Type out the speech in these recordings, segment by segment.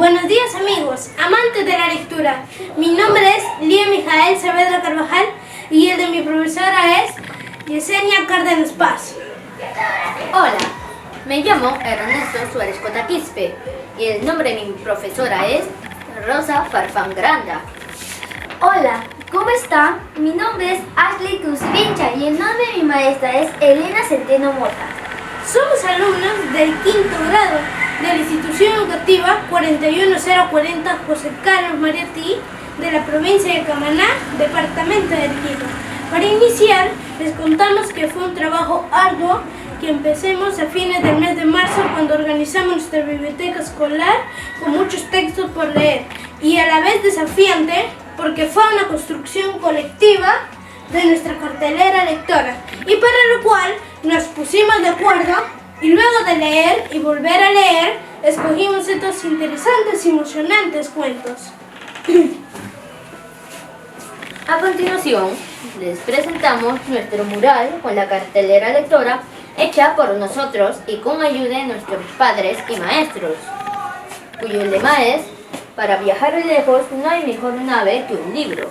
Buenos días amigos, amantes de la lectura. Mi nombre es Lía Mijael Saavedra Carvajal y el de mi profesora es Yesenia Cárdenas Paz. Hola, me llamo Ernesto Suárez Cotaquispe y el nombre de mi profesora es Rosa Farfán Granda. Hola, ¿cómo está? Mi nombre es Ashley Cruz Vincha y el nombre de mi maestra es Elena Centeno Mota. Somos alumnos del quinto grado de la institución educativa 41040 José Carlos Mariatí de la provincia de Camaná, departamento de Arequipa. Para iniciar, les contamos que fue un trabajo arduo que empecemos a fines del mes de marzo cuando organizamos nuestra biblioteca escolar con muchos textos por leer y a la vez desafiante porque fue una construcción colectiva de nuestra cartelera lectora y para lo cual nos pusimos de acuerdo y luego de leer y volver a leer escogimos estos interesantes y emocionantes cuentos. A continuación, les presentamos nuestro mural con la cartelera lectora hecha por nosotros y con ayuda de nuestros padres y maestros, cuyo lema es: para viajar lejos no hay mejor nave que un libro.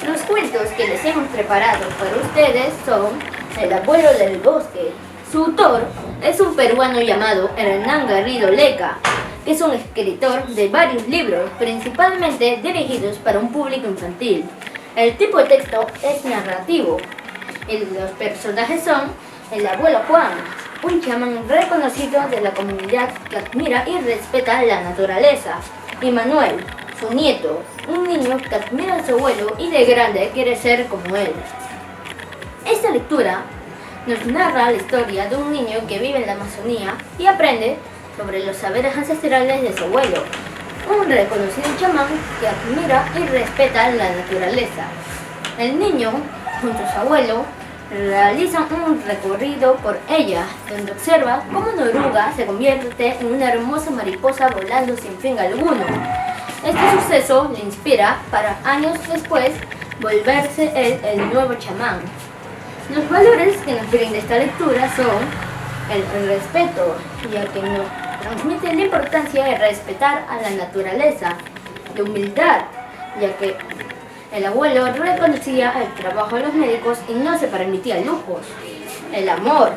Los cuentos que les hemos preparado para ustedes son El abuelo del bosque. Su autor es un peruano llamado Hernán Garrido Leca, que es un escritor de varios libros, principalmente dirigidos para un público infantil. El tipo de texto es narrativo y los personajes son el abuelo Juan, un chamán reconocido de la comunidad que admira y respeta la naturaleza, y Manuel, su nieto, un niño que admira a su abuelo y de grande quiere ser como él. Esta lectura nos narra la historia de un niño que vive en la Amazonía y aprende sobre los saberes ancestrales de su abuelo, un reconocido chamán que admira y respeta la naturaleza. El niño, junto a su abuelo, realizan un recorrido por ella, donde observa cómo una oruga se convierte en una hermosa mariposa volando sin fin alguno. Este suceso le inspira para años después volverse él el nuevo chamán. Los valores que nos brinda esta lectura son el respeto, ya que nos transmite la importancia de respetar a la naturaleza, la humildad, ya que el abuelo reconocía el trabajo de los médicos y no se permitía lujos. El amor,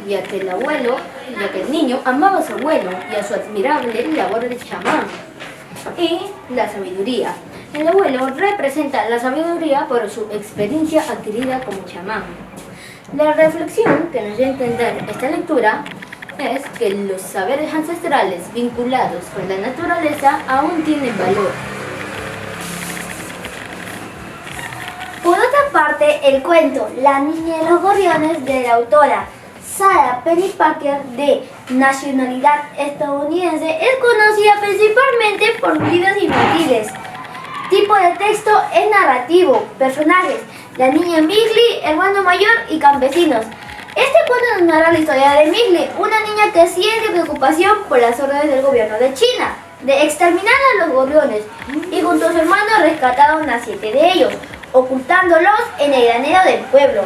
ya que el niño amaba a su abuelo y a su admirable labor de chamán. Y la sabiduría. El abuelo representa la sabiduría por su experiencia adquirida como chamán. La reflexión que nos da a entender esta lectura es que los saberes ancestrales vinculados con la naturaleza aún tienen valor. Por otra parte, el cuento La niña y los gorriones de la autora Sarah Pennypacker, de nacionalidad estadounidense, es conocida principalmente por libros infantiles. Tipo de texto es narrativo. Personajes: la niña Migli, hermano mayor y campesinos. Este cuento nos narra la historia de Migli, una niña que siente preocupación por las órdenes del gobierno de China de exterminar a los gorriones y junto a su hermano rescataron a 7 de ellos, ocultándolos en el granero del pueblo.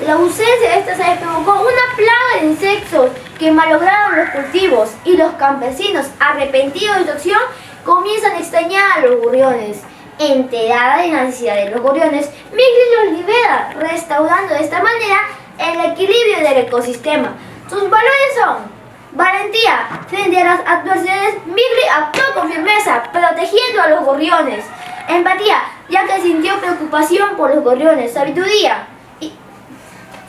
La ausencia de estas aves provocó una plaga de insectos que malograron los cultivos y los campesinos, arrepentidos de su acción, comienzan a extrañar a los gorriones. Enterada de la necesidad de los gorriones, Migli los libera, restaurando de esta manera el equilibrio del ecosistema. Sus valores son: valentía. Frente a las adversidades, Migli actuó con firmeza, protegiendo a los gorriones. Empatía, ya que sintió preocupación por los gorriones. Sabiduría.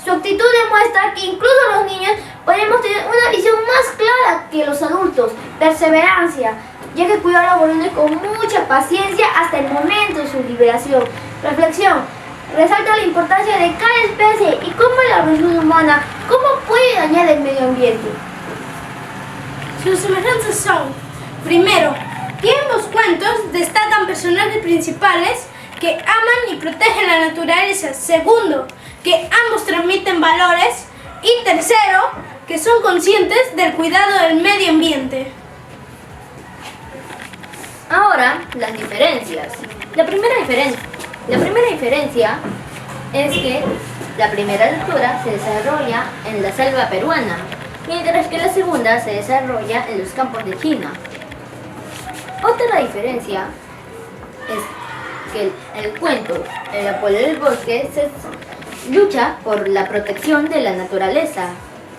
Su actitud demuestra que incluso los niños podemos tener una visión más clara que los adultos. Perseverancia, ya que cuidó a los gorriones con mucha paciencia hasta el momento de su liberación. Reflexión, resalta la importancia de cada especie y cómo la organización humana puede dañar el medio ambiente. Sus semejanzas son: primero, que en los cuentos destacan personajes principales que aman y protegen la naturaleza. Segundo, que ambos transmiten valores. Y tercero, que son conscientes del cuidado del medio ambiente. Ahora, las diferencias. La primera diferencia es que la primera lectura se desarrolla en la selva peruana, mientras que la segunda se desarrolla en los campos de China. Otra diferencia es que el cuento El Apolo del Bosque lucha por la protección de la naturaleza,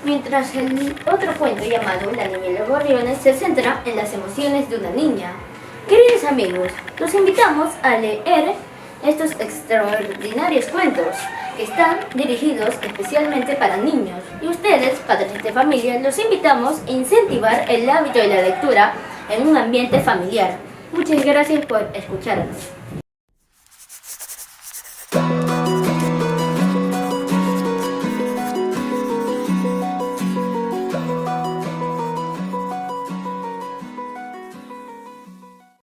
mientras el otro cuento llamado La Niña y los Gorriones se centra en las emociones de una niña. Queridos amigos, los invitamos a leer estos extraordinarios cuentos que están dirigidos especialmente para niños, y ustedes, padres de familia, los invitamos a incentivar el hábito de la lectura en un ambiente familiar. Muchas gracias por escucharnos.